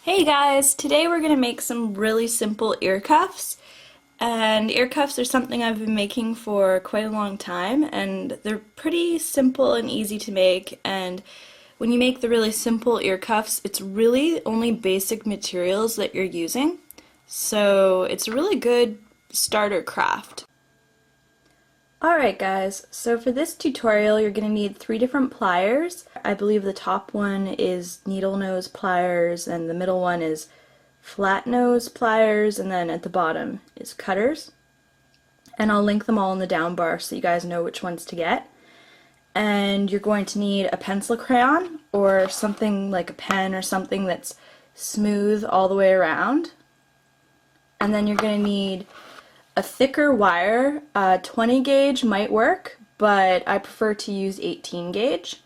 Hey guys, today we're going to make some really simple ear cuffs. And ear cuffs are something I've been making for quite a long time, and they're pretty simple and easy to make. And when you make the really simple ear cuffs, it's really only basic materials that you're using. So it's a really good starter craft. Alright guys, so for this tutorial you're going to need 3 different pliers. I believe the top one is Needlenose Pliers and the middle one is Flatnose Pliers, and then at the bottom is cutters. And I'll link them all in the down bar so you guys know which ones to get. And you're going to need a pencil crayon or something like a pen or something that's smooth all the way around. And then you're going to need a thicker wire. 20 gauge might work, but I prefer to use 18 gauge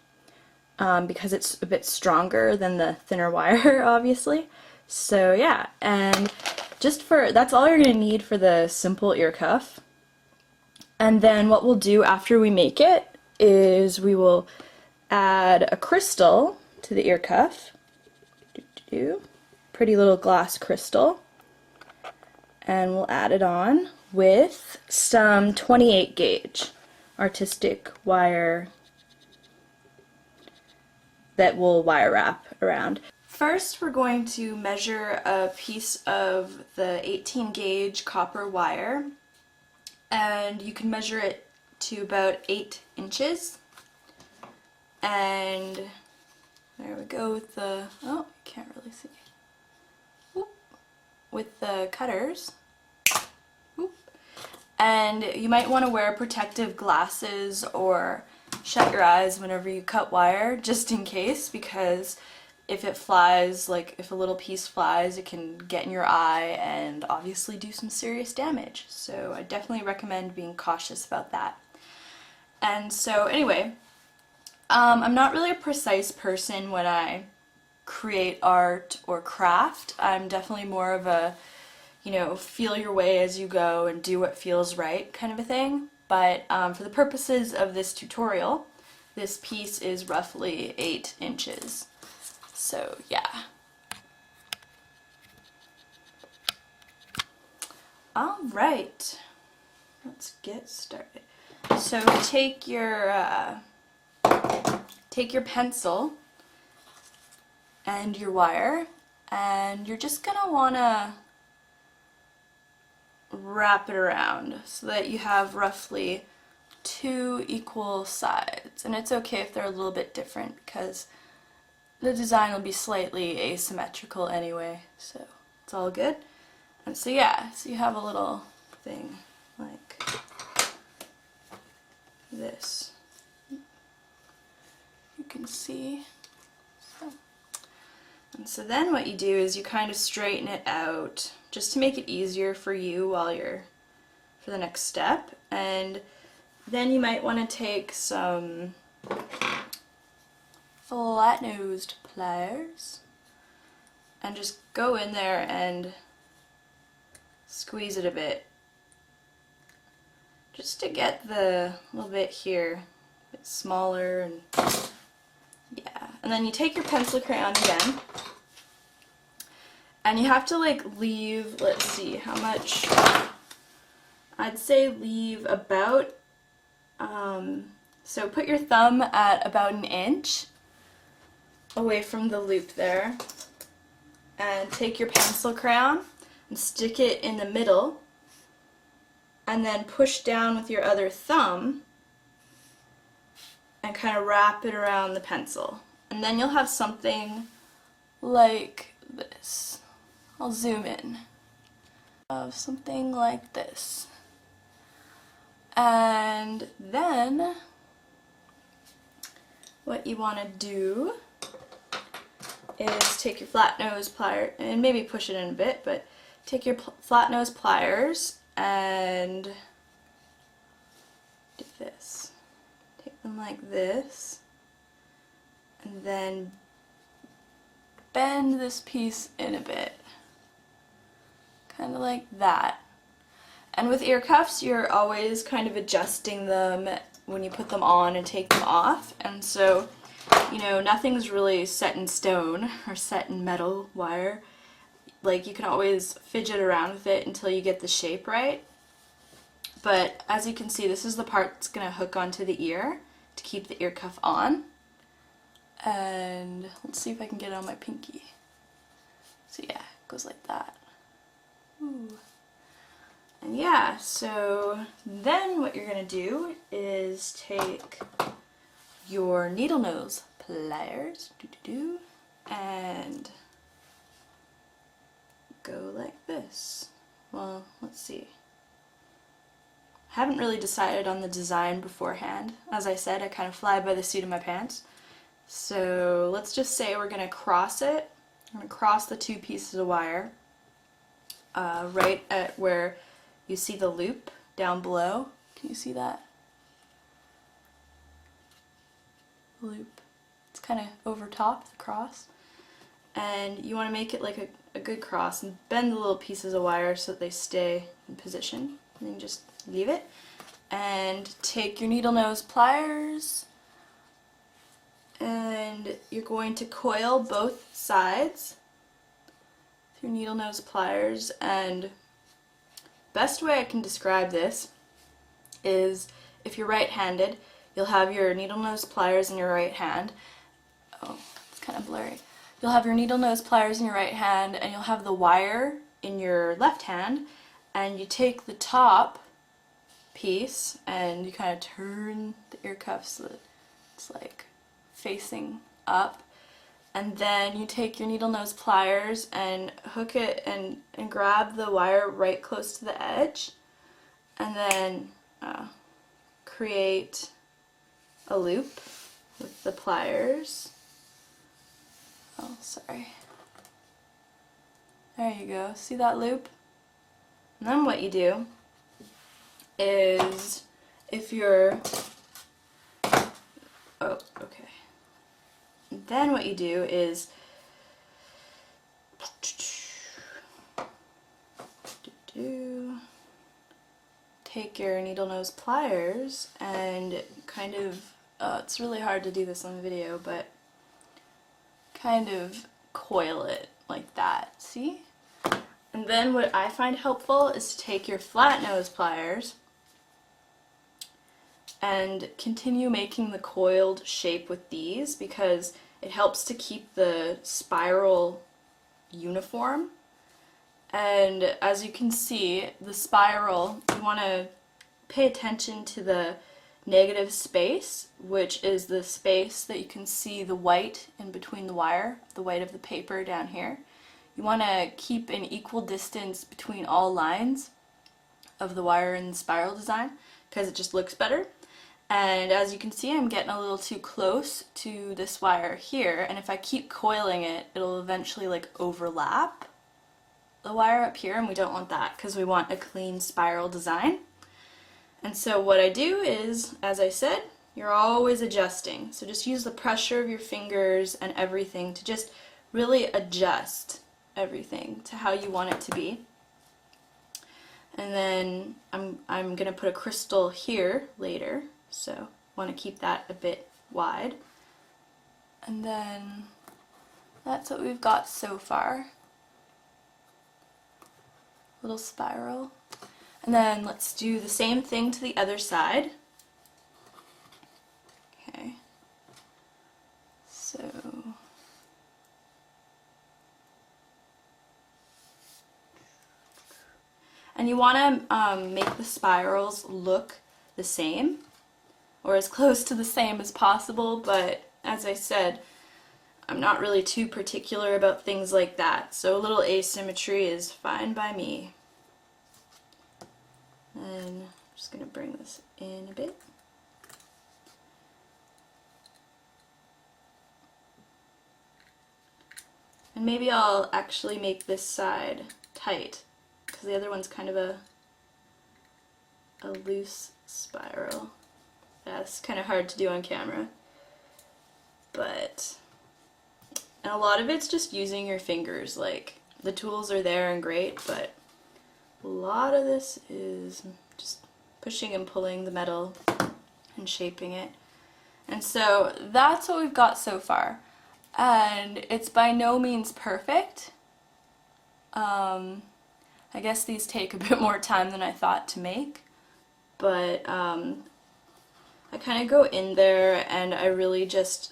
because it's a bit stronger than the thinner wire, obviously. So yeah, and that's all you're going to need for the simple ear cuff. And then what we'll do after we make it is we will add a crystal to the ear cuff. Pretty little glass crystal. And we'll add it on with some 28 gauge artistic wire that we'll wire wrap around. First we're going to measure a piece of the 18 gauge copper wire, and you can measure it to about 8 inches. And there we go with the, oh, I can't really see. With the cutters. And you might want to wear protective glasses or shut your eyes whenever you cut wire, just in case, because if it flies, like if a little piece flies, it can get in your eye and obviously do some serious damage. So I definitely recommend being cautious about that. And so anyway, I'm not really a precise person when I create art or craft. I'm definitely more of a, feel your way as you go and do what feels right kind of a thing. But for the purposes of this tutorial, this piece is roughly 8 inches. So yeah. Alright, let's get started. So take your pencil and your wire, and you're just gonna wanna wrap it around so that you have roughly 2 equal sides. And it's okay if they're a little bit different because the design will be slightly asymmetrical anyway, so it's all good. And so yeah, so you have a little thing like this. You can see. And so then what you do is you kind of straighten it out just to make it easier for you for the next step. And then you might want to take some flat-nosed pliers and just go in there and squeeze it a bit, just to get the little bit here a bit smaller. And yeah, and then you take your pencil crayon again, and you have to leave, let's see how much, I'd say leave about, so put your thumb at about 1 inch away from the loop there, and take your pencil crayon and stick it in the middle, and then push down with your other thumb and kind of wrap it around the pencil. And then you'll have something like this. I'll zoom in. Of something like this. And then what you want to do is take your flat nose plier, and maybe push it in a bit, but take your flat nose pliers and do this. Take them like this, and then bend this piece in a bit. Kind of like that. And with ear cuffs, you're always kind of adjusting them when you put them on and take them off. And so you know, nothing's really set in stone or set in metal wire. Like, you can always fidget around with it until you get the shape right. But as you can see, this is the part that's going to hook onto the ear to keep the ear cuff on. And let's see if I can get it on my pinky. So yeah, it goes like that. Ooh. And yeah, so then what you're going to do is take your Needlenose Pliers and go like this. Well, let's see. I haven't really decided on the design beforehand. As I said, I kind of fly by the seat of my pants. So let's just say we're going to cross it. I'm going to cross the two pieces of wire right at where you see the loop down below. Can you see that? Loop. It's kind of over top the cross. And you want to make it like a good cross and bend the little pieces of wire so that they stay in position. And then just leave it. And take your Needlenose Pliers and you're going to coil both sides with your Needlenose Pliers. And best way I can describe this is if you're right-handed, you'll have your Needlenose Pliers in your right hand. Oh, it's kind of blurry. You'll have your Needlenose Pliers in your right hand and you'll have the wire in your left hand, and you take the top piece and you kind of turn the ear cuff so that it's like facing up, and then you take your Needlenose Pliers and hook it and grab the wire right close to the edge, and then create a loop with the pliers. Oh, sorry. There you go. See that loop? And then what you do is, if you're, oh, okay. Then what you do is take your Needlenose Pliers and kind of, it's really hard to do this on video, but kind of coil it like that, see? And then what I find helpful is to take your Flatnose Pliers and continue making the coiled shape with these, because it helps to keep the spiral uniform. And as you can see, the spiral, you want to pay attention to the negative space, which is the space that you can see the white in between the wire, the white of the paper down here. You want to keep an equal distance between all lines of the wire in the spiral design, because it just looks better. And as you can see, I'm getting a little too close to this wire here, and if I keep coiling it, it'll eventually like overlap the wire up here, and we don't want that because we want a clean spiral design. And so what I do is, as I said, you're always adjusting. So just use the pressure of your fingers and everything to just really adjust everything to how you want it to be. And then I'm going to put a crystal here later, so want to keep that a bit wide. And then that's what we've got so far. Little spiral. And then let's do the same thing to the other side. Okay. So and you want to make the spirals look the same, or as close to the same as possible, but as I said, I'm not really too particular about things like that, so a little asymmetry is fine by me. And I'm just going to bring this in a bit. And maybe I'll actually make this side tight, because the other one's kind of a loose spiral. Yeah, it's kind of hard to do on camera. But, and a lot of it's just using your fingers. Like, the tools are there and great, but a lot of this is just pushing and pulling the metal and shaping it. And so that's what we've got so far. And it's by no means perfect. I guess these take a bit more time than I thought to make, but I kind of go in there and I really just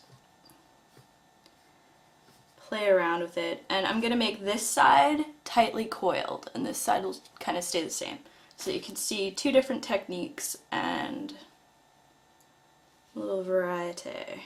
play around with it. And I'm going to make this side tightly coiled and this side will kind of stay the same. So you can see two different techniques and a little variety.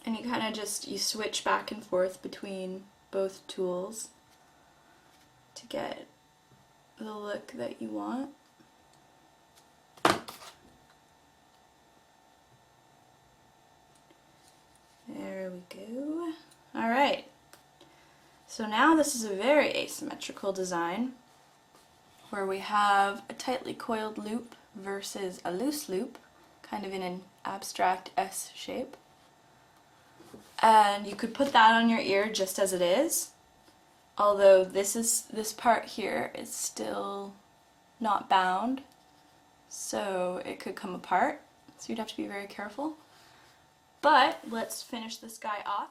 And you kind of just, you switch back and forth between both tools to get the look that you want. There we go. Alright, so now this is a very asymmetrical design where we have a tightly coiled loop versus a loose loop, kind of in an abstract S shape. And you could put that on your ear just as it is, although this part here is still not bound, so it could come apart, so you'd have to be very careful. But let's finish this guy off.